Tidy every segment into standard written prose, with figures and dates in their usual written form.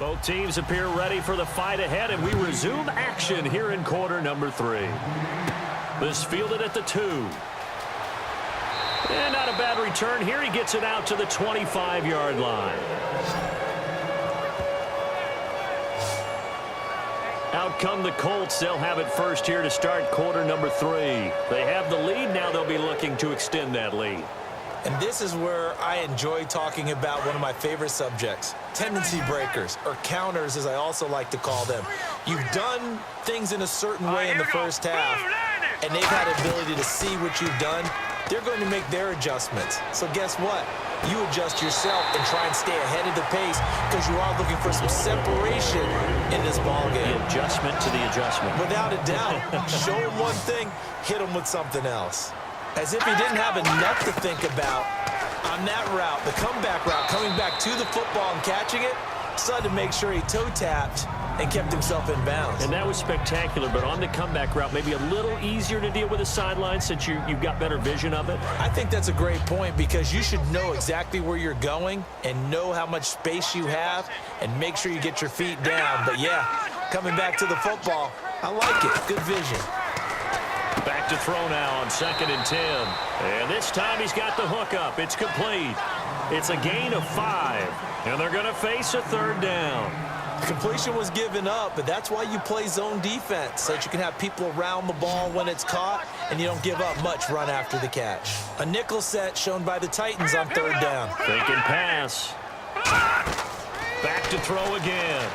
Both teams appear ready for the fight ahead, and we resume action here in quarter number 3. This fielded at the 2. And not a bad return here. He gets it out to the 25-yard line. Out come the Colts. They'll have it first here to start quarter number 3. They have the lead. Now they'll be looking to extend that lead. And this is where I enjoy talking about one of my favorite subjects, tendency breakers, or counters as I also like to call them. You've done things in a certain way in the first half, and they've had the ability to see what you've done. They're going to make their adjustments. So guess what? You adjust yourself and try and stay ahead of the pace because you are looking for some separation in this ballgame. The adjustment to the adjustment. Without a doubt. Show him one thing, hit him with something else. As if he didn't have enough to think about on that route, the comeback route, coming back to the football and catching it, decided to make sure he toe-tapped and kept himself in bounds. And that was spectacular, but on the comeback route, maybe a little easier to deal with the sideline since you've got better vision of it. I think that's a great point because you should know exactly where you're going and know how much space you have and make sure you get your feet down. But, yeah, coming back to the football, I like it. Good vision. Back to throw now on 2nd and 10. And this time he's got the hook up. It's complete. It's a gain of 5. And they're going to face a 3rd down. Completion was given up, but that's why you play zone defense, so that you can have people around the ball when it's caught, and you don't give up much run after the catch. A nickel set shown by the Titans on 3rd down. Faking pass. Back to throw again.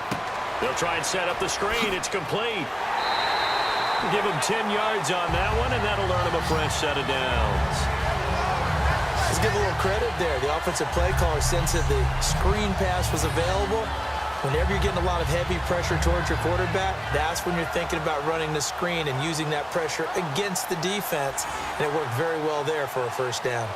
They'll try and set up the screen. It's complete. Give him 10 yards on that one, and that'll earn him a fresh set of downs. Let's give a little credit there. The offensive play caller sense that the screen pass was available. Whenever you're getting a lot of heavy pressure towards your quarterback, that's when you're thinking about running the screen and using that pressure against the defense. And it worked very well there for a 1st down.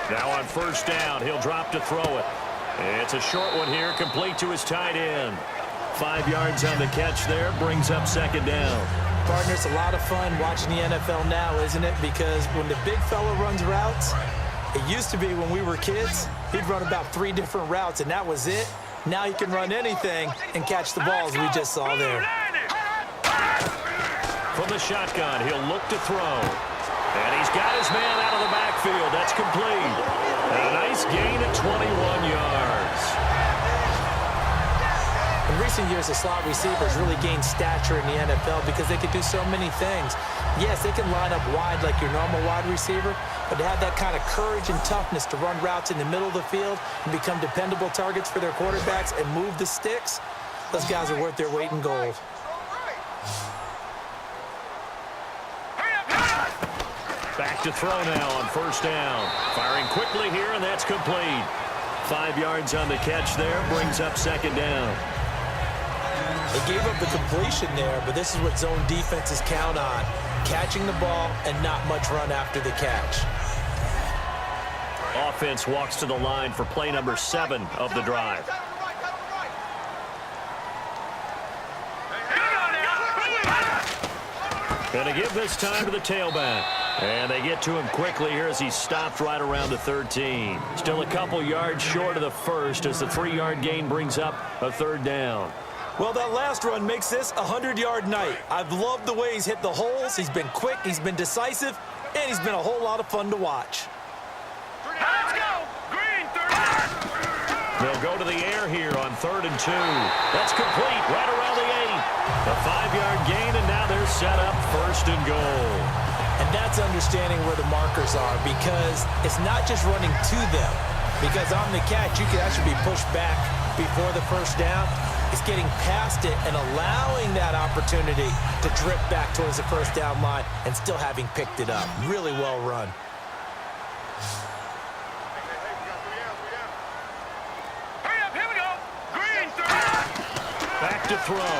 Now on 1st down, he'll drop to throw it. It's a short one here, complete to his tight end. 5 yards on the catch there, brings up 2nd down. Partner, it's a lot of fun watching the NFL now, isn't it? Because when the big fella runs routes, it used to be when we were kids, he'd run about 3 different routes, and that was it. Now he can run anything and catch the balls we just saw there. From the shotgun, he'll look to throw. And he's got his man out of the backfield. That's complete. And a nice gain at 21 yards. In recent years, the slot receivers really gained stature in the NFL because they could do so many things. Yes, they can line up wide like your normal wide receiver, but to have that kind of courage and toughness to run routes in the middle of the field and become dependable targets for their quarterbacks and move the sticks, those guys are worth their weight in gold. Back to throw now on 1st down. Firing quickly here, and that's complete. 5 yards on the catch there, brings up 2nd down. They gave up the completion there, but this is what zone defenses count on. Catching the ball and not much run after the catch. Offense walks to the line for play number 7 of the drive. Going to give this time to the tailback. And they get to him quickly here as he stopped right around the 13. Still a couple yards short of the 1st as the 3-yard gain brings up a 3rd down. Well, that last run makes this a 100-yard night. I've loved the way he's hit the holes. He's been quick, he's been decisive, and he's been a whole lot of fun to watch. Let's go! Green, 30. They'll go to the air here on 3rd and 2. That's complete right around the 8. A 5-yard gain, and now they're set up 1st and goal. And that's understanding where the markers are because it's not just running to them. Because on the catch, you can actually be pushed back before the 1st down. It's getting past it and allowing that opportunity to drip back towards the 1st down line and still having picked it up. Really well run. Hurry up, here we go. Green, 30. Back to throw.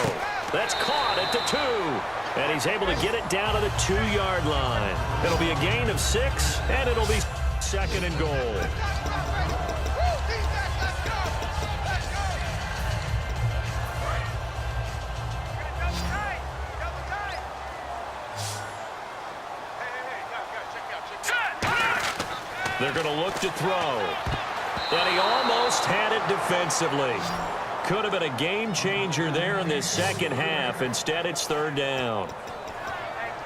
That's caught at the 2. And he's able to get it down to the 2-yard line. It'll be a gain of 6, and it'll be 2nd and goal. they're going to look to throw. And he almost had it defensively. Could have been a game changer there in this second half. Instead, it's third down.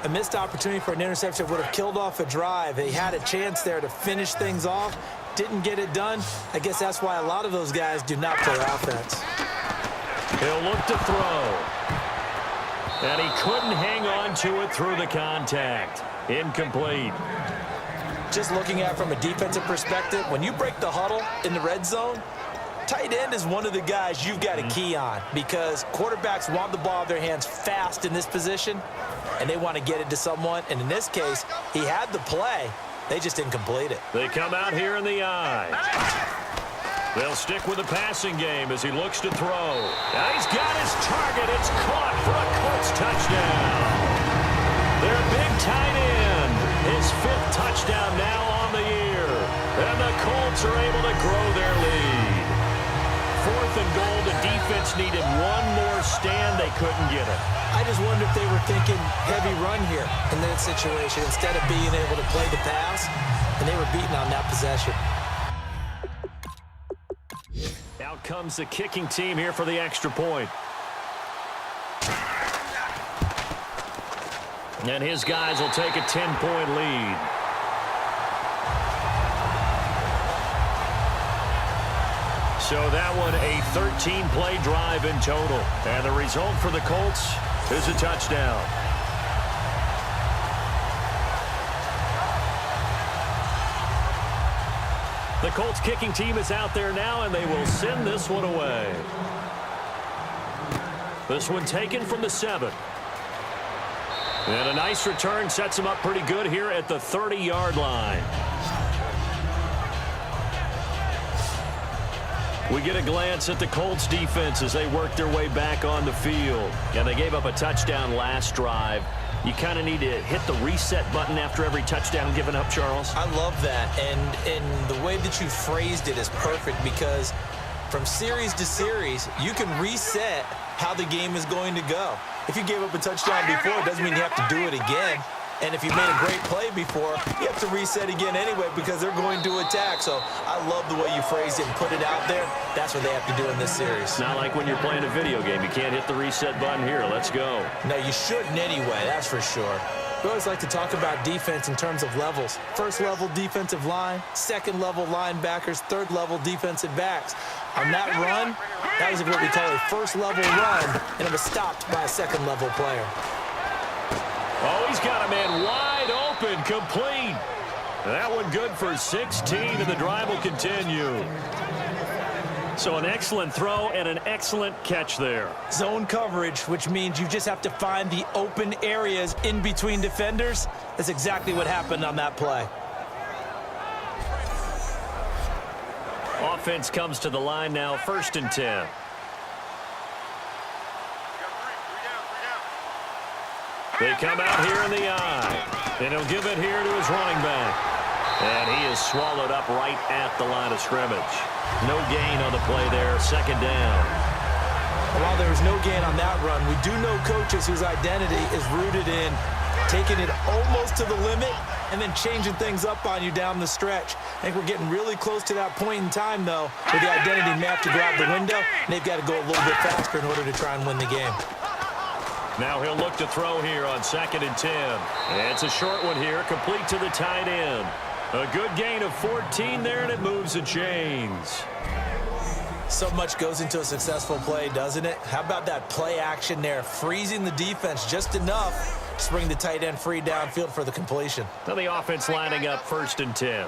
A missed opportunity for an interception would have killed off a drive. He had a chance there to finish things off. Didn't get it done. I guess that's why a lot of those guys do not play offense. He'll look to throw. And he couldn't hang on to it through the contact. Incomplete. Just looking at it from a defensive perspective, when you break the huddle in the red zone, tight end is one of the guys you've got to key on because quarterbacks want the ball in their hands fast in this position, and they want to get it to someone. And in this case, he had the play. They just didn't complete it. They come out here in the eye. They'll stick with the passing game as he looks to throw. And he's got his target. It's caught for a Colts touchdown. Their big tight end. His 5th touchdown now on the year. And the Colts are able to grow their lead. 4th and goal. The defense needed one more stand. They couldn't get it. I just wonder if they were thinking heavy run here in that situation instead of being able to play the pass, and they were beaten on that possession. Out comes the kicking team here for the extra point. And his guys will take a 10-point lead. So that one, a 13-play drive in total. And the result for the Colts is a touchdown. The Colts kicking team is out there now, and they will send this one away. This one taken from the 7. And a nice return sets him up pretty good here at the 30-yard line. We get a glance at the Colts defense as they work their way back on the field. And they gave up a touchdown last drive. You kind of need to hit the reset button after every touchdown given up, Charles. I love that. And the way that you phrased it is perfect because from series to series, you can reset how the game is going to go. If you gave up a touchdown before, it doesn't mean you have to do it again. And if you made a great play before, you have to reset again anyway because they're going to attack. So I love the way you phrased it and put it out there. That's what they have to do in this series. It's not like when you're playing a video game. You can't hit the reset button here. Let's go. No, you shouldn't anyway, that's for sure. We always like to talk about defense in terms of levels. First level defensive line, second level linebackers, third level defensive backs. On that run, that was what we call a first level run, and it was stopped by a second level player. Oh, he's got a man wide open, complete. That one good for 16, and the drive will continue. So an excellent throw and an excellent catch there. Zone coverage, which means you just have to find the open areas in between defenders. That's exactly what happened on that play. Offense comes to the line now, 1st and 10. They come out here in the eye. And he'll give it here to his running back. And he is swallowed up right at the line of scrimmage. No gain on the play there, 2nd down. While there was no gain on that run, we do know coaches whose identity is rooted in taking it almost to the limit and then changing things up on you down the stretch. I think we're getting really close to that point in time, though, where the identity may have to go out the window, and they've got to go a little bit faster in order to try and win the game. Now he'll look to throw here on 2nd and 10. And it's a short one here, complete to the tight end. A good gain of 14 there, and it moves the chains. So much goes into a successful play, doesn't it? How about that play action there, freezing the defense just enough to bring the tight end free downfield for the completion. Now the offense lining up 1st and 10. We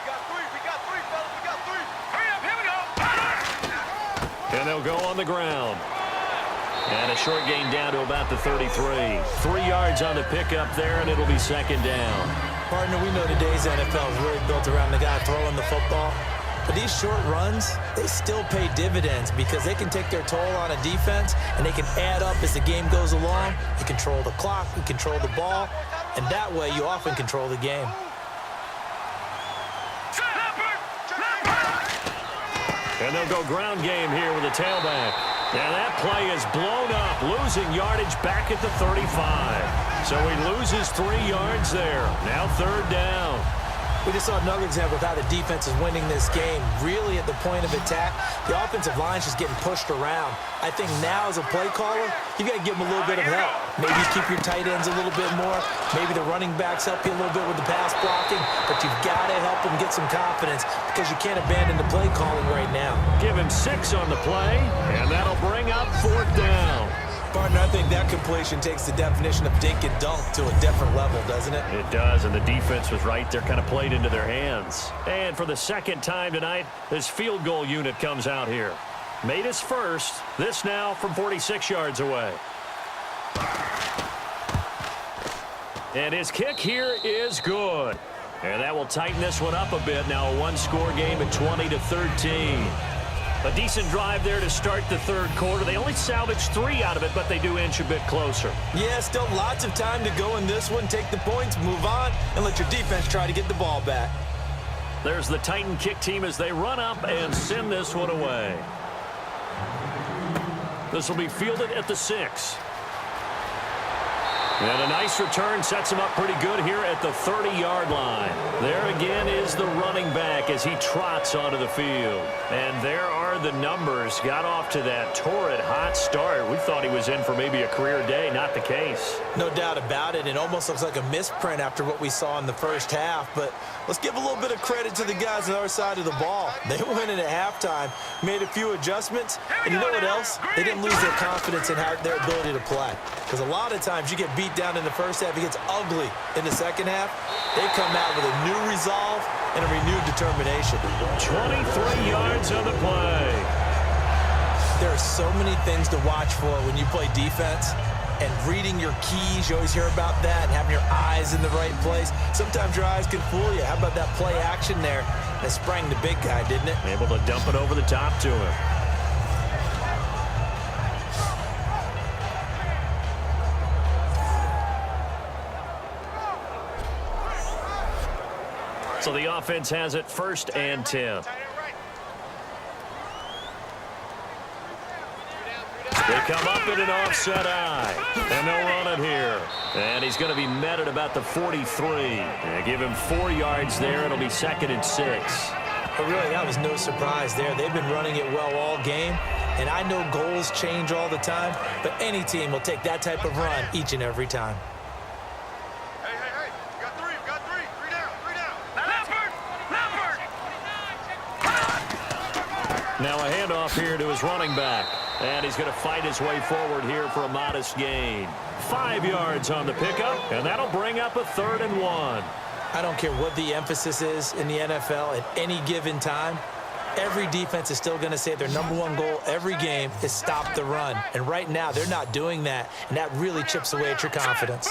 got three, fellas, we got three. Hurry up, here we go. And they'll go on the ground. And a short gain down to about the 33. 3 yards on the pickup there, and it'll be 2nd down. Partner, we know today's NFL is really built around the guy throwing the football. But these short runs, they still pay dividends because they can take their toll on a defense, and they can add up as the game goes along. You control the clock, you control the ball, and that way you often control the game. And they'll go ground game here with a tailback. And that play is blown up, losing yardage back at the 35. So he loses 3 yards there. Now 3rd down. We just saw another example of how the defense is winning this game. Really at the point of attack, the offensive line's just getting pushed around. I think now as a play caller, you got to give them a little bit of help. Maybe keep your tight ends a little bit more. Maybe the running backs help you a little bit with the pass blocking. But you've got to help them get some confidence because you can't abandon the play calling right now. Give him 6 on the play, and that'll bring up 4th down. Partner, I think that completion takes the definition of dink and dunk to a different level, doesn't it? It does, and the defense was right there, kind of played into their hands. And for the second time tonight, this field goal unit comes out here. Made his first, this now from 46 yards away. And his kick here is good. And that will tighten this one up a bit. Now a one-score game at 20-13. A decent drive there to start the third quarter. They only salvaged 3 out of it, but they do inch a bit closer. Yeah, still lots of time to go in this one. Take the points, move on, and let your defense try to get the ball back. There's the Titan kick team as they run up and send this one away. This will be fielded at the 6. And a nice return sets him up pretty good here at the 30-yard line. There again is the running back as he trots onto the field. And there are the numbers. Got off to that torrid hot start. We thought he was in for maybe a career day. Not the case. No doubt about it. It almost looks like a misprint after what we saw in the first half. But let's give a little bit of credit to the guys on the other side of the ball. They went in at halftime, made a few adjustments, and you know what else? They didn't lose their confidence in their ability to play. Because a lot of times you get beat down in the first half, it gets ugly in the second half. They come out with a new resolve and a renewed determination. 23 yards on the play. There are so many things to watch for when you play defense. And reading your keys, you always hear about that, and having your eyes in the right place. Sometimes your eyes can fool you. How about that play action there? That sprang the big guy, didn't it? Able to dump it over the top to him. So the offense has it 1st and 10. They come up in an offset eye, and they'll run it here. And he's going to be met at about the 43. They give him 4 yards there. It'll be 2nd and 6. But really, that was no surprise there. They've been running it well all game. And I know goals change all the time, but any team will take that type of run each and every time. Now a handoff here to his running back. And he's going to fight his way forward here for a modest gain. 5 yards on the pickup, and that'll bring up a 3rd and 1. I don't care what the emphasis is in the NFL at any given time. Every defense is still going to say their #1 goal every game is stop the run. And right now, they're not doing that, and that really chips away at your confidence.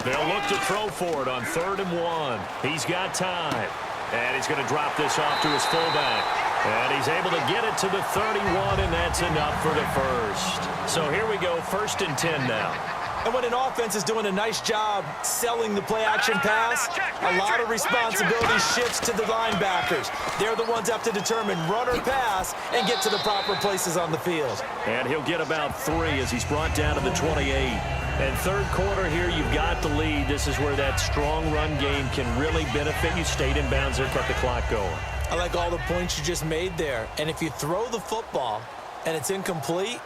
They'll look to throw for it on 3rd and 1. He's got time. And he's going to drop this off to his fullback. And he's able to get it to the 31, and that's enough for the first. So here we go, 1st and 10 now. And when an offense is doing a nice job selling the play-action pass, a lot of responsibility shifts to the linebackers. They're the ones that have to determine run or pass and get to the proper places on the field. And he'll get about 3 as he's brought down to the 28. And third quarter here, you've got the lead. This is where that strong run game can really benefit you. Stayed in bounds there, kept the clock going. I like all the points you just made there. And if you throw the football and it's incomplete,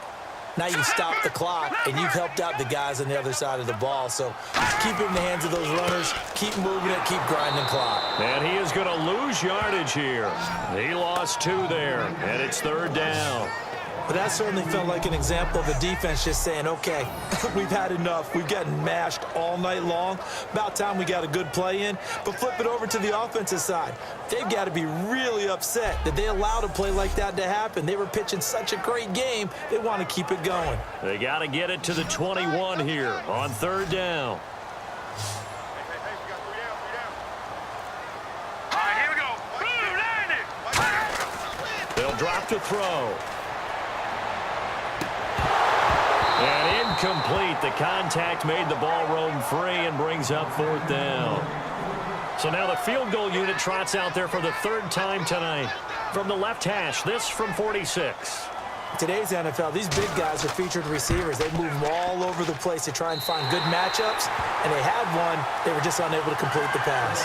now you stop the clock, and you've helped out the guys on the other side of the ball. So keep it in the hands of those runners. Keep moving it. Keep grinding clock. And he is going to lose yardage here. He lost 2 there, and it's 3rd down. But that certainly felt like an example of a defense just saying, okay, we've had enough. We've gotten mashed all night long. About time we got a good play in. But flip it over to the offensive side. They've got to be really upset that they allowed a play like that to happen. They were pitching such a great game, they want to keep it going. They got to get it to the 21 here on 3rd down. All right, here we go. They'll drop to throw. And incomplete. The contact made the ball roam free and brings up 4th down. So now the field goal unit trots out there for the 3rd time tonight. From the left hash, this from 46. Today's NFL, these big guys are featured receivers. They move them all over the place to try and find good matchups, and they had one. They were just unable to complete the pass.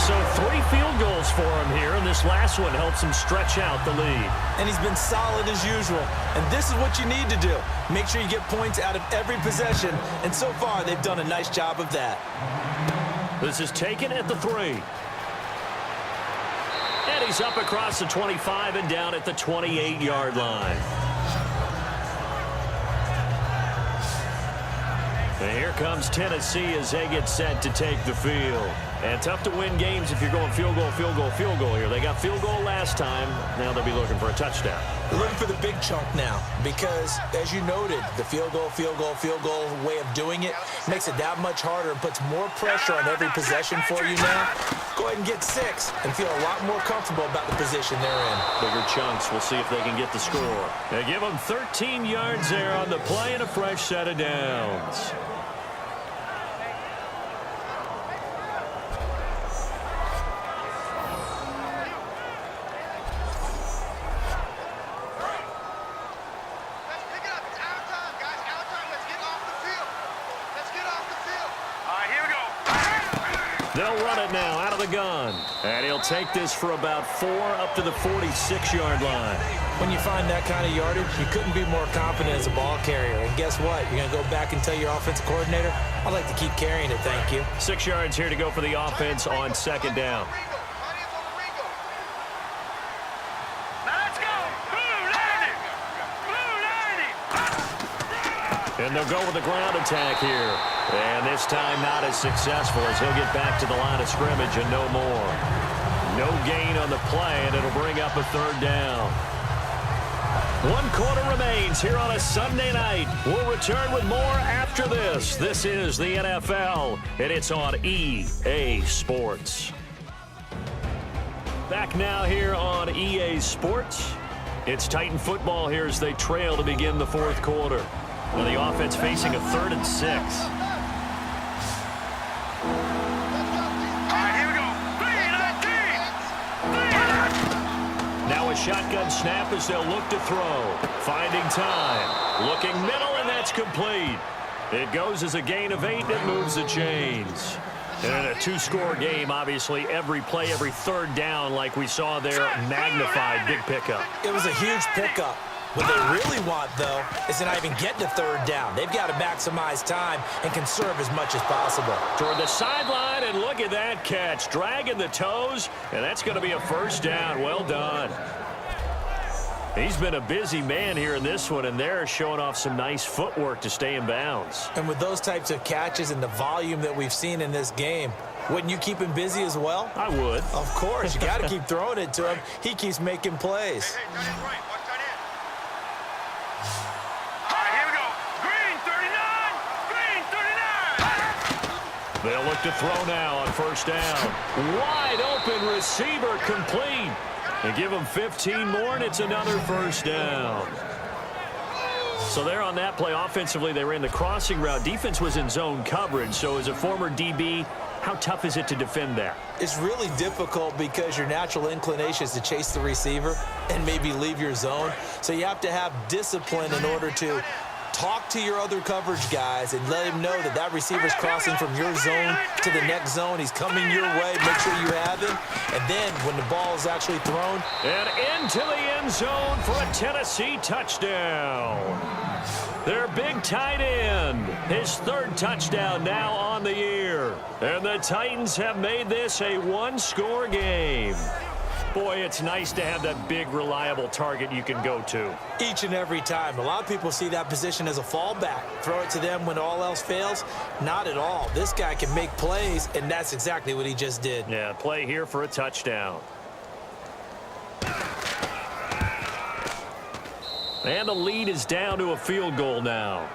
So 3 field goals for him here, and this last one helps him stretch out the lead. And he's been solid as usual. And this is what you need to do. Make sure you get points out of every possession, and so far they've done a nice job of that. This is taken at the 3. And he's up across the 25 and down at the 28-yard line. And here comes Tennessee as they get set to take the field. And tough to win games if you're going field goal, field goal, field goal here. They got field goal last time. Now they'll be looking for a touchdown. They're looking for the big chunk now because, as you noted, the field goal way of doing it makes it that much harder and puts more pressure on every possession for you now. Go ahead and get 6 and feel a lot more comfortable about the position they're in. Bigger chunks. We'll see if they can get the score. They give them 13 yards there on the play and a fresh set of downs. They'll run it now out of the gun. And he'll take this for about 4 up to the 46-yard line. When you find that kind of yardage, you couldn't be more confident as a ball carrier. And guess what? You're going to go back and tell your offensive coordinator, I'd like to keep carrying it, thank you. 6 yards here to go for the offense on 2nd down. And they'll go with the ground attack here. And this time not as successful as he'll get back to the line of scrimmage and no more. No gain on the play, and it'll bring up a 3rd down. 1 quarter remains here on a Sunday night. We'll return with more after this. This is the NFL, and it's on EA Sports. Back now here on EA Sports. It's Titan football here as they trail to begin the 4th quarter. Well, the offense facing a 3rd and 6. Now a shotgun snap as they'll look to throw. Finding time. Looking middle, and that's complete. It goes as a gain of 8, and it moves the chains. And in a 2-score game, obviously, every play, every 3rd down, like we saw there, magnified, big pickup. It was a huge pickup. What they really want, though, is to not even get to 3rd down. They've got to maximize time and conserve as much as possible. Toward the sideline, and look at that catch. Dragging the toes, and that's going to be a 1st down. Well done. He's been a busy man here in this one, and they're showing off some nice footwork to stay in bounds. And with those types of catches and the volume that we've seen in this game, wouldn't you keep him busy as well? I would. Of course. You got to keep throwing it to him. He keeps making plays. They'll look to throw now on 1st down. Wide open receiver complete. And give them 15 more, and it's another 1st down. So there on that play, offensively, they ran the crossing route. Defense was in zone coverage. So as a former DB, how tough is it to defend that? It's really difficult because your natural inclination is to chase the receiver and maybe leave your zone. So you have to have discipline in order to talk to your other coverage guys and let him know that that receiver's crossing from your zone to the next zone. He's coming your way. Make sure you have him. And then when the ball is actually thrown. And into the end zone for a Tennessee touchdown. Their big tight end. His 3rd touchdown now on the year. And the Titans have made this a 1-score game. Boy, it's nice to have that big, reliable target you can go to. Each and every time. A lot of people see that position as a fallback. Throw it to them when all else fails. Not at all. This guy can make plays, and that's exactly what he just did. Yeah, play here for a touchdown. And the lead is down to a field goal now.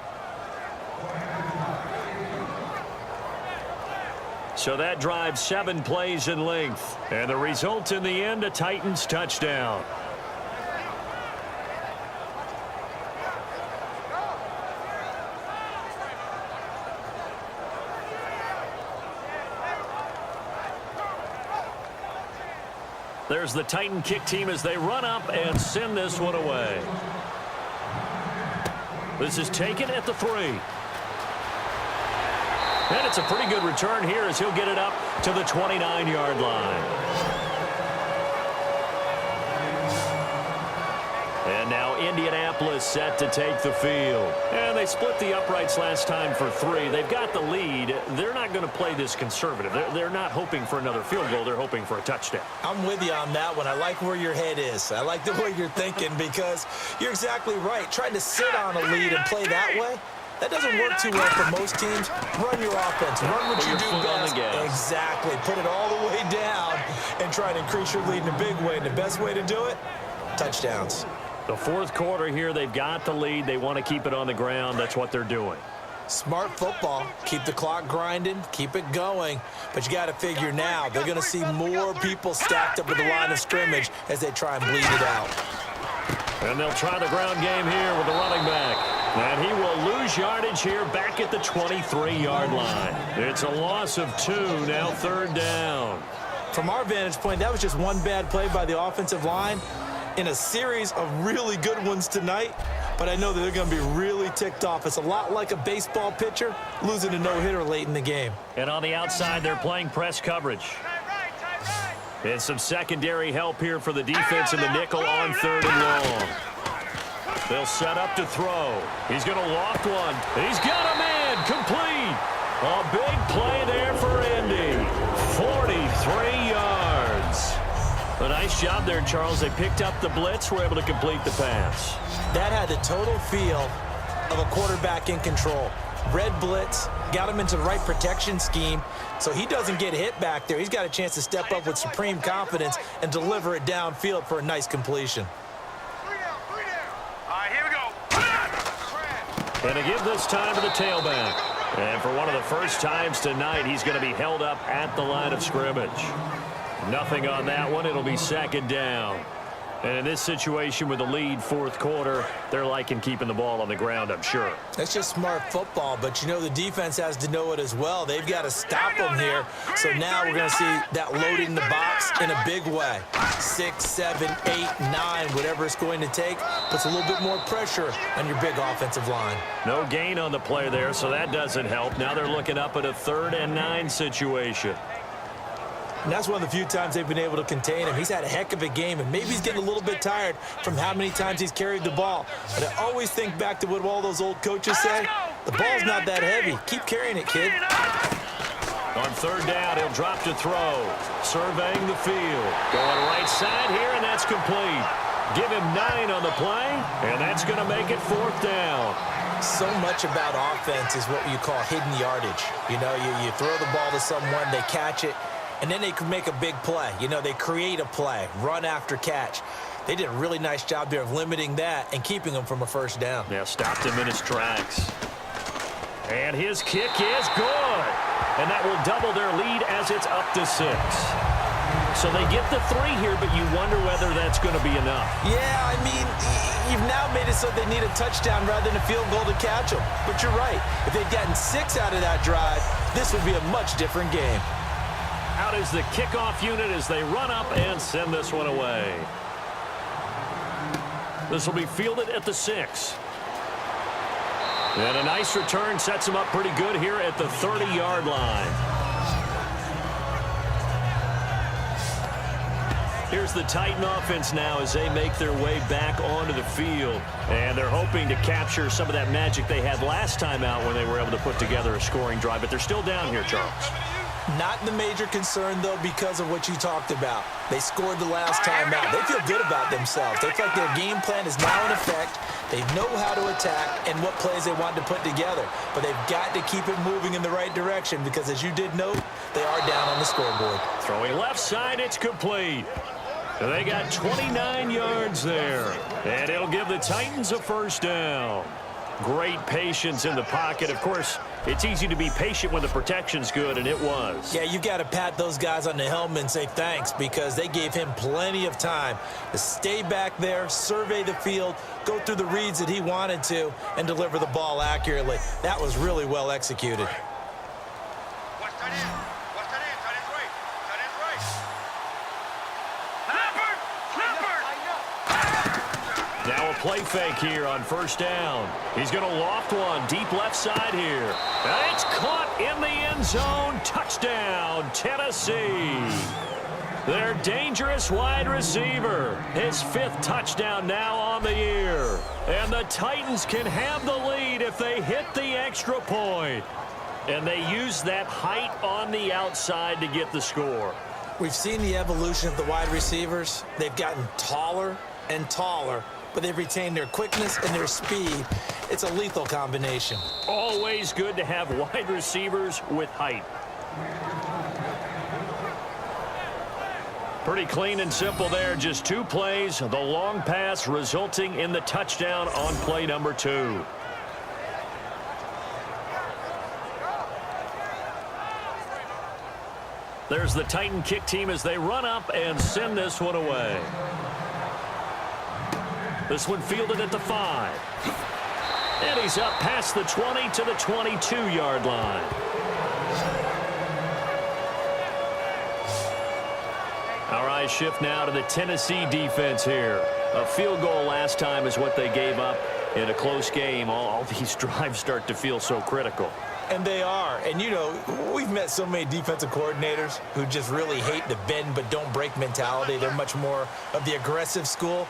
So that drives 7 plays in length. And the result in the end, a Titans touchdown. There's the Titan kick team as they run up and send this one away. This is taken at the 3. And it's a pretty good return here as he'll get it up to the 29-yard line. And now Indianapolis set to take the field. And they split the uprights last time for 3. They've got the lead. They're not going to play this conservative. They're not hoping for another field goal. They're hoping for a touchdown. I'm with you on that one. I like where your head is. I like the way you're thinking because you're exactly right. Trying to sit on a lead and play that way, that doesn't work too well for most teams. Run your offense. Run what you do best. Exactly. Put it all the way down and try and increase your lead in a big way. And the best way to do it, touchdowns. The fourth quarter here, they've got the lead. They want to keep it on the ground. That's what they're doing. Smart football. Keep the clock grinding. Keep it going. But you got to figure now, they're going to see more people stacked up at the line of scrimmage as they try and bleed it out. And they'll try the ground game here with the running back. And he will lose yardage here back at the 23-yard line. It's a loss of 2, now 3rd down. From our vantage point, that was just one bad play by the offensive line in a series of really good ones tonight, but I know that they're going to be really ticked off. It's a lot like a baseball pitcher losing a no-hitter late in the game. And on the outside, they're playing press coverage. And some secondary help here for the defense in the nickel on 3rd and long. They'll set up to throw. He's going to loft one. He's got a man complete. A big play there for Indy. 43 yards. A nice job there, Charles. They picked up the blitz, were able to complete the pass. That had the total feel of a quarterback in control. Red blitz, got him into the right protection scheme, so he doesn't get hit back there. He's got a chance to step up with supreme confidence and deliver it downfield for a nice completion. All right, here we go. And to give this time to the tailback. And for one of the first times tonight, he's going to be held up at the line of scrimmage. Nothing on that one. It'll be 2nd down. And in this situation with the lead, 4th quarter, they're liking keeping the ball on the ground, I'm sure. That's just smart football, but you know the defense has to know it as well. They've got to stop them here. So now we're going to see that loaded in the box in a big way. 6, 7, 8, 9, whatever it's going to take, puts a little bit more pressure on your big offensive line. No gain on the play there, so that doesn't help. Now they're looking up at a 3rd and 9 situation. And that's one of the few times they've been able to contain him. He's had a heck of a game, and maybe he's getting a little bit tired from how many times he's carried the ball. But I always think back to what all those old coaches say. The ball's not that heavy. Keep carrying it, kid. On 3rd down, he'll drop to throw. Surveying the field. Going right side here, and that's complete. Give him 9 on the play, and that's going to make it 4th down. So much about offense is what you call hidden yardage. You know, you throw the ball to someone, they catch it, and then they can make a big play. You know, they create a play, run after catch. They did a really nice job there of limiting that and keeping him from a 1st down. Yeah, stopped him in his tracks. And his kick is good. And that will double their lead as it's up to 6. So they get the 3 here, but you wonder whether that's going to be enough. Yeah, I mean, you've now made it so they need a touchdown rather than a field goal to catch them. But you're right. If they'd gotten 6 out of that drive, this would be a much different game. Out is the kickoff unit as they run up and send this one away. This will be fielded at the 6. And a nice return sets them up pretty good here at the 30-yard line. Here's the Titan offense now as they make their way back onto the field. And they're hoping to capture some of that magic they had last time out when they were able to put together a scoring drive. But they're still down here, Charles. Not the major concern, though, because of what you talked about. They scored the last time out. They feel good about themselves. They feel like their game plan is now in effect. They know how to attack and what plays they want to put together. But they've got to keep it moving in the right direction because, as you did note, they are down on the scoreboard. Throwing left side, it's complete. They got 29 yards there. And it'll give the Titans a 1st down. Great patience in the pocket. Of course, it's easy to be patient when the protection's good, and it was. Yeah, you've got to pat those guys on the helmet and say thanks because they gave him plenty of time to stay back there, survey the field, go through the reads that he wanted to, and deliver the ball accurately. That was really well executed. Watch that in. Watch that in. Tight end's right. Tight end's right. Leopard! Leopard! Now a play fake here on first down. He's going to loft one deep left side here. And it's caught in the end zone. Touchdown, Tennessee. Their dangerous wide receiver. His 5th touchdown now on the year. And the Titans can have the lead if they hit the extra point. And they use that height on the outside to get the score. We've seen the evolution of the wide receivers. They've gotten taller and taller, but they've retained their quickness and their speed. It's a lethal combination. Always good to have wide receivers with height. Pretty clean and simple there. Just 2 plays. The long pass resulting in the touchdown on play number 2. There's the Titan kick team as they run up and send this one away. This one fielded at the 5. And he's up past the 20 to the 22-yard line. All right, shift now to the Tennessee defense here. A field goal last time is what they gave up in a close game. All these drives start to feel so critical. And they are. And, you know, we've met so many defensive coordinators who just really hate the bend but don't break mentality. They're much more of the aggressive school.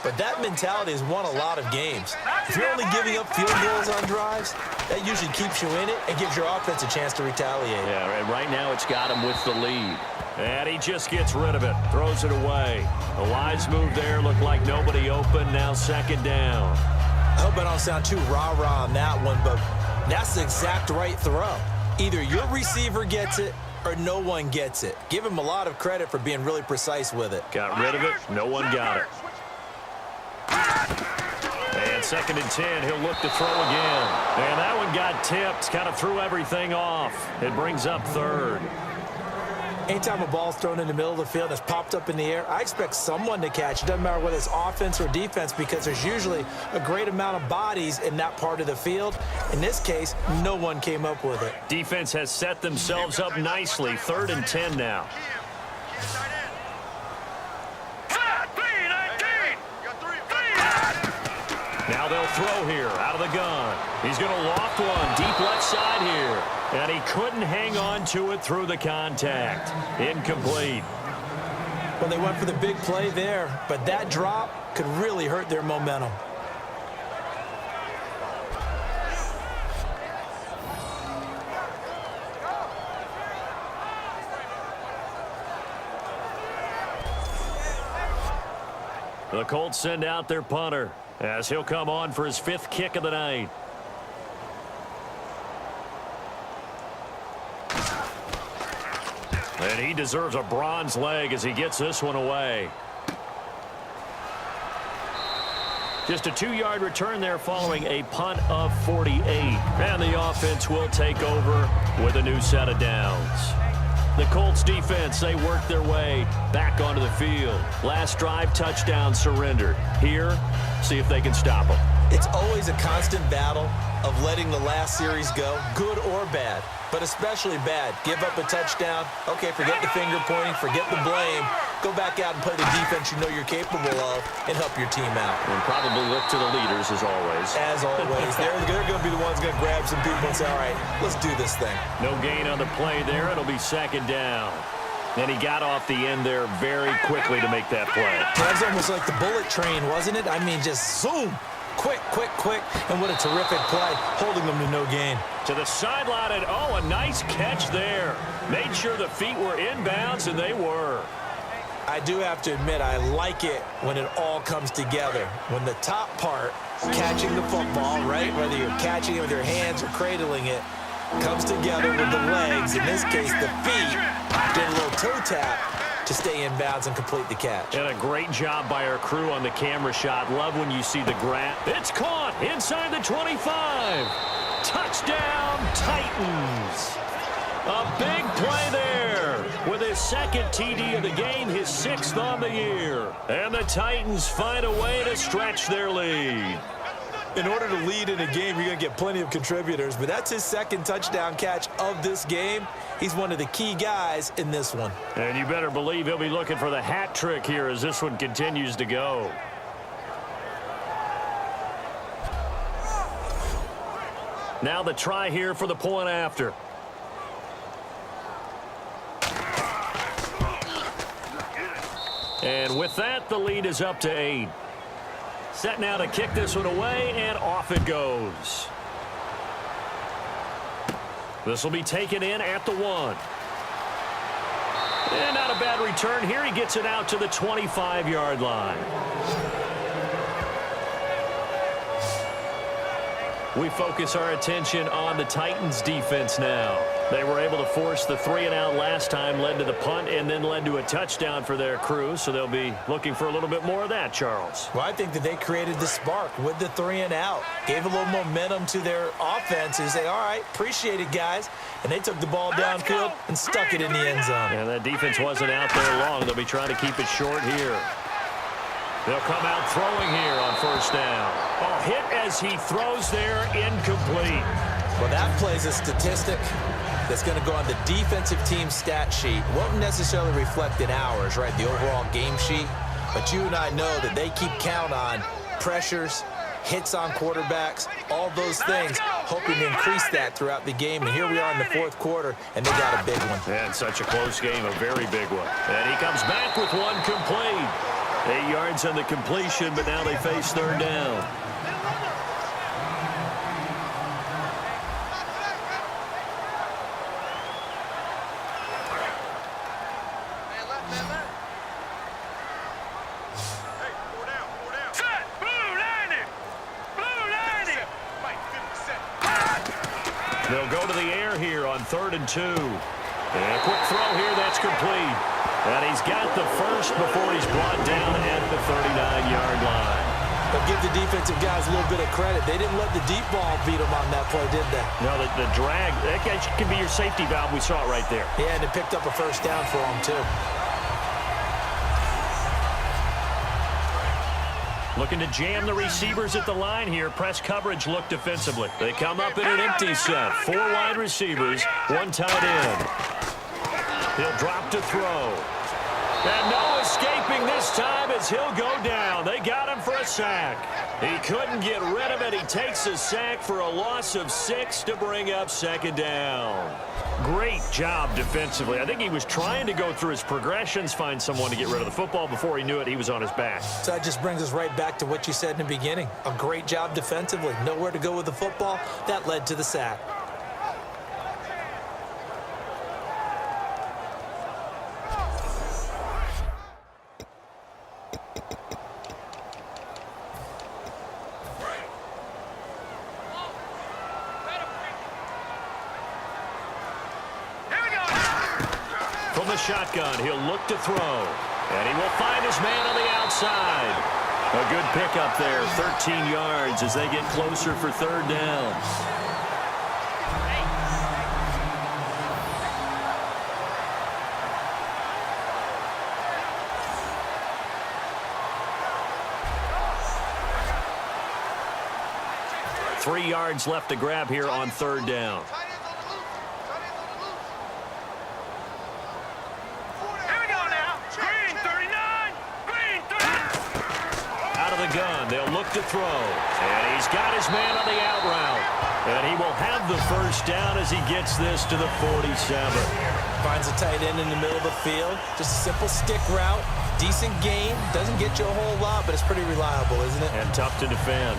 But that mentality has won a lot of games. If you're only giving up field goals on drives, that usually keeps you in it and gives your offense a chance to retaliate. Yeah, and right now it's got him with the lead. And he just gets rid of it, throws it away. A wise move there, looked like nobody open, now 2nd down. I hope I don't sound too rah-rah on that one, but that's the exact right throw. Either your receiver gets it or no one gets it. Give him a lot of credit for being really precise with it. Got rid of it, no one got it. And 2nd and 10, he'll look to throw again. And that one got tipped, kind of threw everything off. It brings up 3rd. Anytime a ball's thrown in the middle of the field and it's popped up in the air, I expect someone to catch. It doesn't matter whether it's offense or defense because there's usually a great amount of bodies in that part of the field. In this case, no one came up with it. Defense has set themselves up nicely. 3rd and 10 now. Now they'll throw here out of the gun. He's going to loft one deep left side here. And he couldn't hang on to it through the contact. Incomplete. Well, they went for the big play there, but that drop could really hurt their momentum. The Colts send out their punter as he'll come on for his 5th kick of the night. And he deserves a bronze leg as he gets this one away. Just a 2-yard return there following a punt of 48. And the offense will take over with a new set of downs. The Colts defense, they work their way back onto the field. Last drive, touchdown surrendered. Here, see if they can stop them. It's always a constant battle of letting the last series go, good or bad, but especially bad. Give up a touchdown. Okay, forget the finger pointing, forget the blame. Go back out and play the defense you know you're capable of and help your team out. And probably look to the leaders as always. As always. They're going to be the ones going to grab some people and say, all right, let's do this thing. No gain on the play there. It'll be 2nd down. And he got off the end there very quickly to make that play. That was almost like the bullet train, wasn't it? I mean, just zoom. Quick, quick, quick. And what a terrific play, holding them to no gain. To the sideline, and oh, a nice catch there. Made sure the feet were inbounds, and they were. I do have to admit, I like it when it all comes together. When the top part, catching the football, right, whether you're catching it with your hands or cradling it, comes together with the legs, in this case the feet, doing a little toe tap to stay in bounds and complete the catch. And a great job by our crew on the camera shot. Love when you see the grab. It's caught inside the 25. Touchdown, Titans. A big play there with his 2nd TD of the game, his 6th on the year. And the Titans find a way to stretch their lead. In order to lead in a game, you're going to get plenty of contributors, but that's his 2nd touchdown catch of this game. He's one of the key guys in this one. And you better believe he'll be looking for the hat trick here as this one continues to go. Now the try here for the point after. And with that, the lead is up to 8. Set now to kick this one away, and off it goes. This will be taken in at the 1. And not a bad return here. He gets it out to the 25-yard line. We focus our attention on the Titans defense now. They were able to force the 3-and-out last time, led to the punt, and then led to a touchdown for their crew. So they'll be looking for a little bit more of that, Charles. Well, I think that they created the spark with the 3-and-out. Gave a little momentum to their offense and say, all right, appreciate it, guys. And they took the ball downfield and stuck it in the end zone. And that defense wasn't out there long. They'll be trying to keep it short here. They'll come out throwing here on first down. Oh, hit as he throws there, incomplete. Well, that plays a statistic that's going to go on the defensive team stat sheet. Won't necessarily reflect in ours, right, the overall game sheet. But you and I know that they keep count on pressures, hits on quarterbacks, all those things, hoping to increase that throughout the game. And here we are in the fourth quarter, and they got a big one. And such a close game, a very big one. And he comes back with one complete. 8 yards on the completion, but now they face third down. They'll go to the air here on 3rd and 2. And a quick throw here, that's complete. And he's got the first before he's brought down at the 39-yard line. But give the defensive guys a little bit of credit. They didn't let the deep ball beat them on that play, did they? No, the drag, that could be your safety valve. We saw it right there. Yeah, and it picked up a first down for them, too. Looking to jam the receivers at the line here. Press coverage look defensively. They come up in an empty set. 4 wide receivers, 1 tight end. He'll drop to throw. And no escaping this time as he'll go down. They got him for a sack. He couldn't get rid of it. He takes a sack for a loss of 6 to bring up 2nd down. Great job defensively. I think he was trying to go through his progressions, find someone to get rid of the football. Before he knew it, he was on his back. So that just brings us right back to what you said in the beginning. A great job defensively. Nowhere to go with the football. That led to the sack. From the shotgun, he'll look to throw. And he will find his man on the outside. A good pickup there, 13 yards as they get closer for 3rd down. Three yards left to grab here on 3rd down. Gun. They'll look to throw. And he's got his man on the out route. And he will have the first down as he gets this to the 47. Finds a tight end in the middle of the field. Just a simple stick route. Decent gain. Doesn't get you a whole lot, but it's pretty reliable, isn't it? And tough to defend.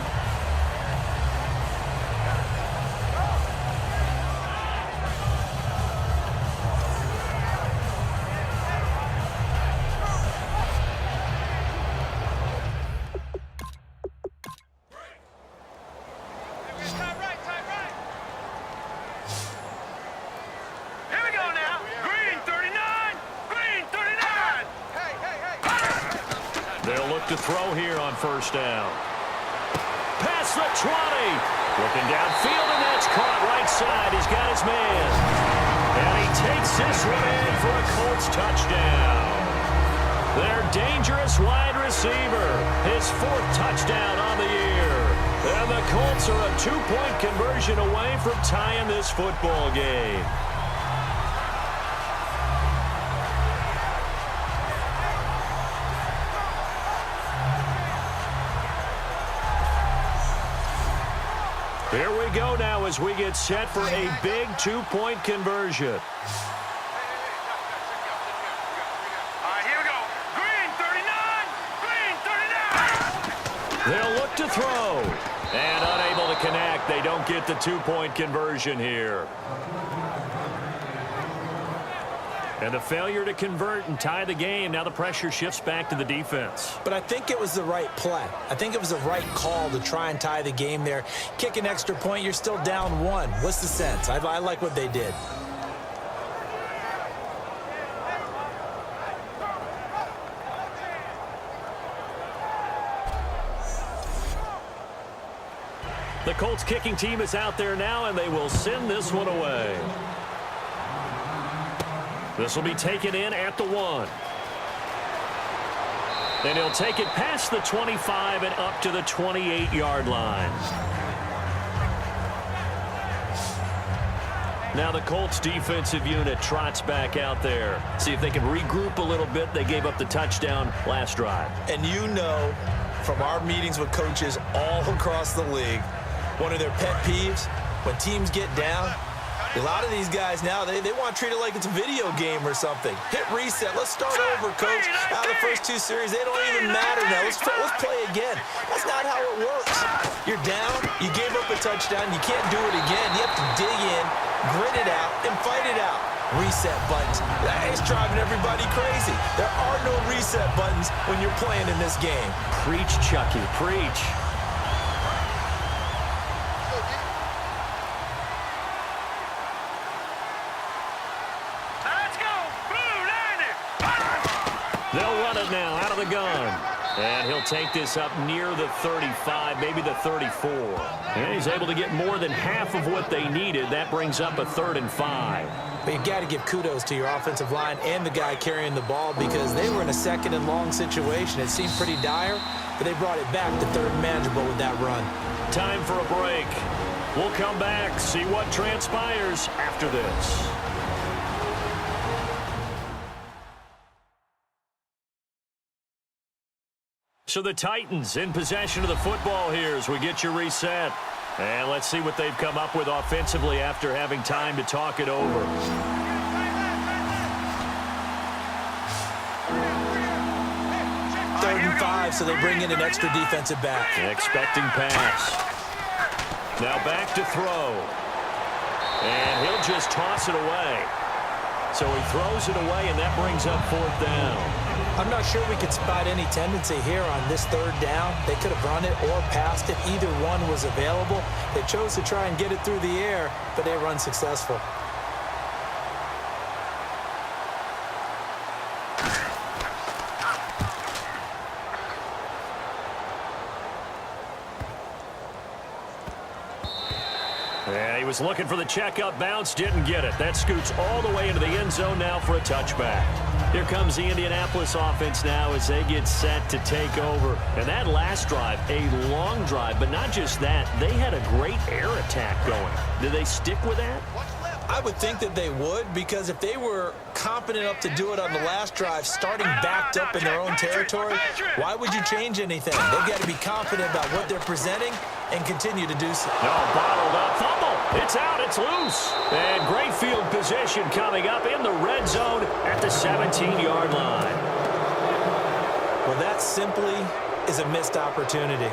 To throw here on first down. Past the 20. Looking downfield, and that's caught right side. He's got his man. And he takes this one in for a Colts touchdown. Their dangerous wide receiver. His 4th touchdown on the year. And the Colts are a 2-point conversion away from tying this football game. Here we we go now as we get set for a big two-point conversion. All right, here we go. Green 39. Green 39. They'll look to throw. And unable to connect. They don't get the two-point conversion here. And a failure to convert and tie the game. Now the pressure shifts back to the defense. But I think it was the right play. I think it was the right call to try and tie the game there. Kick an extra point, you're still down one. What's the sense? I like what they did. The Colts kicking team is out there now, and they will send this one away. This will be taken in at the 1. And he'll take it past the 25 and up to the 28-yard line. Now the Colts defensive unit trots back out there. See if they can regroup a little bit. They gave up the touchdown last drive. And you know from our meetings with coaches all across the league, one of their pet peeves, when teams get down, a lot of these guys now, they want to treat it like it's a video game or something. Hit reset. Let's start over, coach. Now the first 2 series, they don't even matter now. Let's play again. That's not how it works. You're down. You gave up a touchdown. You can't do it again. You have to dig in, grit it out, and fight it out. Reset buttons. It's driving everybody crazy. There are no reset buttons when you're playing in this game. Preach, Chucky. Preach. They'll run it now out of the gun. And he'll take this up near the 35, maybe the 34. And he's able to get more than half of what they needed. That brings up a 3rd and 5. But you've got to give kudos to your offensive line and the guy carrying the ball because they were in a 2nd and long situation. It seemed pretty dire, but they brought it back to 3rd and manageable with that run. Time for a break. We'll come back, see what transpires after this. So the Titans in possession of the football here as we get you reset. And let's see what they've come up with offensively after having time to talk it over. Third and 5, so they bring in an extra defensive back. Expecting pass. Now back to throw. And he'll just toss it away. So he throws it away, and that brings up 4th down. I'm not sure we could spot any tendency here on this 3rd down. They could have run it or passed it. Either one was available. They chose to try and get it through the air, but they run successful. And he was looking for the checkup bounce, didn't get it. That scoots all the way into the end zone now for a touchback. Here comes the Indianapolis offense now as they get set to take over. And that last drive, a long drive, but not just that. They had a great air attack going. Did they stick with that? I would think that they would, because if they were competent enough to do it on the last drive, starting backed up in their own territory, why would you change anything? They've got to be confident about what they're presenting and continue to do so. No, bottled up. Fumble. It's out. It's loose. And great field position coming up in the red zone at the 17-yard line. Well, that simply is a missed opportunity.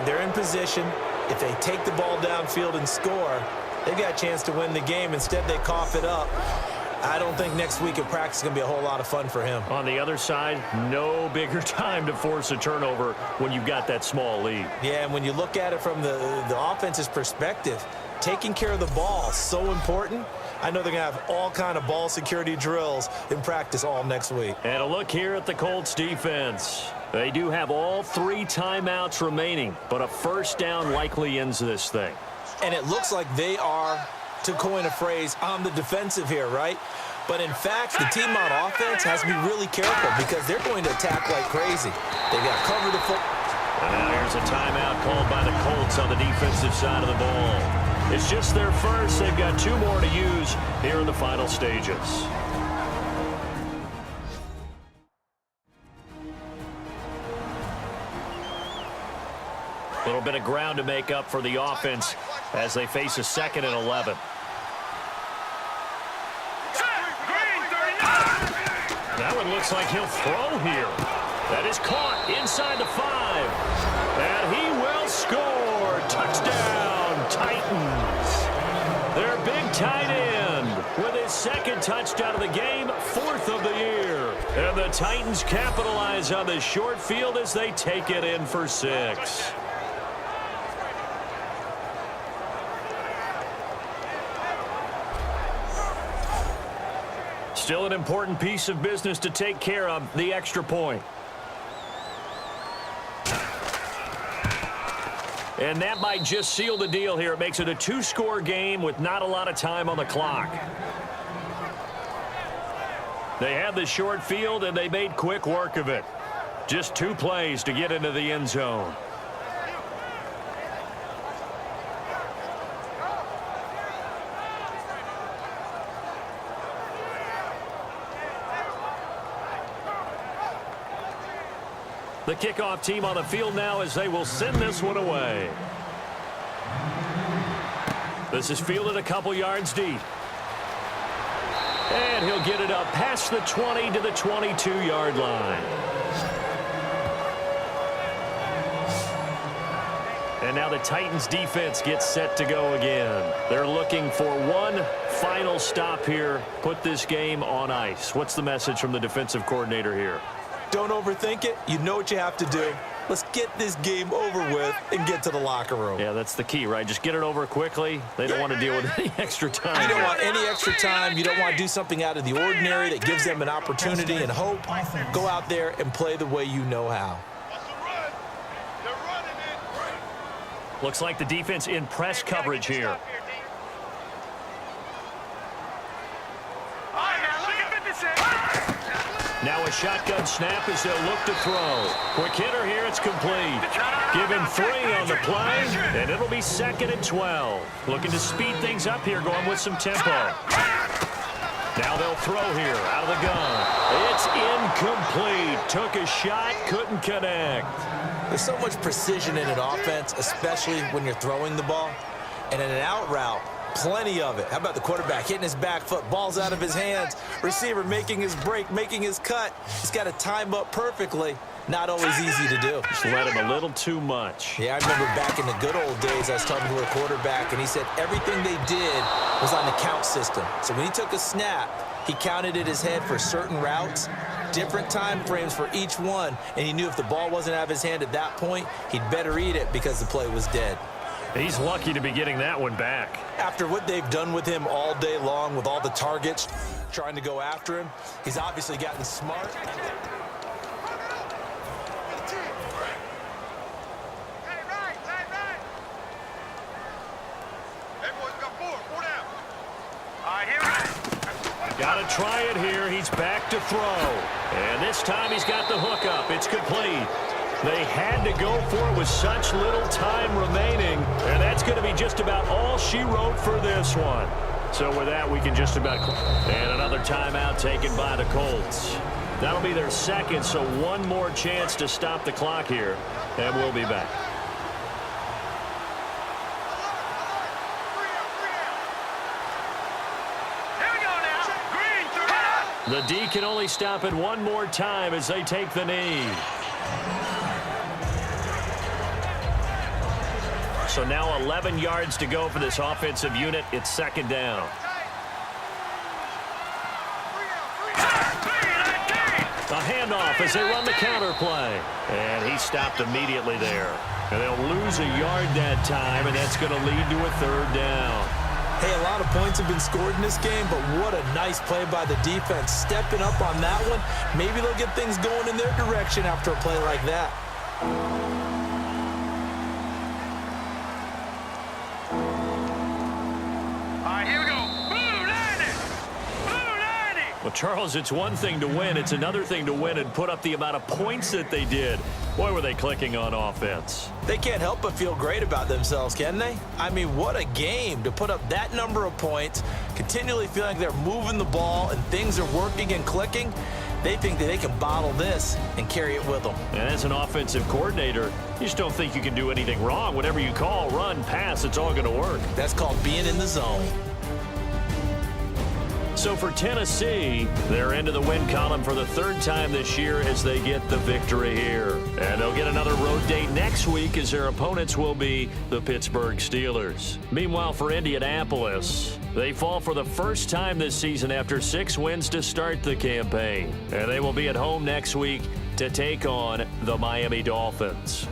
They're in position. If they take the ball downfield and score, they've got a chance to win the game. Instead, they cough it up. I don't think next week at practice is going to be a whole lot of fun for him. On the other side, no bigger time to force a turnover when you've got that small lead. Yeah, and when you look at it from the offense's perspective, taking care of the ball is so important. I know they're going to have all kind of ball security drills in practice all next week. And a look here at the Colts defense. They do have all 3 timeouts remaining, but a first down likely ends this thing. And it looks like they are, to coin a phrase, on the defensive here, right? But in fact, the team on offense has to be really careful because they're going to attack like crazy. They got to cover the foot. And now here's a timeout called by the Colts on the defensive side of the ball. It's just their first. They've got 2 more to use here in the final stages. little bit of ground to make up for the offense as they face a 2nd and 11. That one looks like he'll throw here. That is caught inside the 5. And he will score. Touchdown, Titans. Their big tight end with his 2nd touchdown of the game, 4th of the year. And the Titans capitalize on this short field as they take it in for 6. Still an important piece of business to take care of, the extra point. And that might just seal the deal here. It makes it a 2-score game with not a lot of time on the clock. They had the short field, and they made quick work of it. Just 2 plays to get into the end zone. The kickoff team on the field now as they will send this one away. This is fielded a couple yards deep. And he'll get it up past the 20 to the 22-yard line. And now the Titans defense gets set to go again. They're looking for one final stop here, put this game on ice. What's the message from the defensive coordinator here? Don't overthink it. You know what you have to do. Let's get this game over with and get to the locker room. Yeah, that's the key, right? Just get it over quickly. They don't want to deal with any extra time. You don't want any extra time. You don't want to do something out of the ordinary that gives them an opportunity and hope. Go out there and play the way you know how. Looks like the defense in press coverage here. Now a shotgun snap as they'll look to throw. Quick hitter here, it's complete. Give him 3 on the play, and it'll be 2nd and 12. Looking to speed things up here, going with some tempo. Now they'll throw here, out of the gun. It's incomplete. Took a shot, couldn't connect. There's so much precision in an offense, especially when you're throwing the ball. And in an out route, plenty of it. How about the quarterback hitting his back foot, ball's out of his hands, receiver making his break, making his cut. He's got to time up perfectly. Not always easy to do. Just let him a little too much. Yeah, I remember back in the good old days, I was talking to a quarterback, and he said everything they did was on the count system. So when he took a snap, he counted in his head for certain routes, different time frames for each one, and he knew if the ball wasn't out of his hand at that point, he'd better eat it because the play was dead. He's lucky to be getting that one back. After what they've done with him all day long with all the targets trying to go after him, he's obviously gotten smart. Got to try it here. He's back to throw. And this time he's got the hook up. It's complete. They had to go for it with such little time remaining. And that's going to be just about all she wrote for this one. So with that, we can just about... And another timeout taken by the Colts. That'll be their 2nd, so one more chance to stop the clock here. And we'll be back. The D can only stop it one more time as they take the knee. So now 11 yards to go for this offensive unit. It's 2nd down. A handoff as they run the counter play. And he stopped immediately there. And they'll lose a yard that time, and that's going to lead to a 3rd down. Hey, a lot of points have been scored in this game, but what a nice play by the defense. Stepping up on that one, maybe they'll get things going in their direction after a play like that. Well, Charles, it's one thing to win. It's another thing to win and put up the amount of points that they did. Boy, were they clicking on offense. They can't help but feel great about themselves, can they? I mean, what a game to put up that number of points, continually feeling like they're moving the ball and things are working and clicking. They think that they can bottle this and carry it with them. And as an offensive coordinator, you just don't think you can do anything wrong. Whatever you call, run, pass, it's all going to work. That's called being in the zone. So for Tennessee, they're into the win column for the third time this year as they get the victory here. And they'll get another road date next week as their opponents will be the Pittsburgh Steelers. Meanwhile, for Indianapolis, they fall for the first time this season after 6 wins to start the campaign. And they will be at home next week to take on the Miami Dolphins.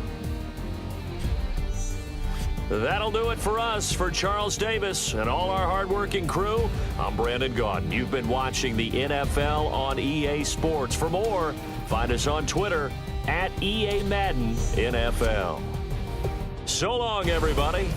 That'll do it for us. For Charles Davis and all our hardworking crew, I'm Brandon Gaudin. You've been watching the NFL on EA Sports. For more, find us on Twitter @EA Madden NFL. So long, everybody.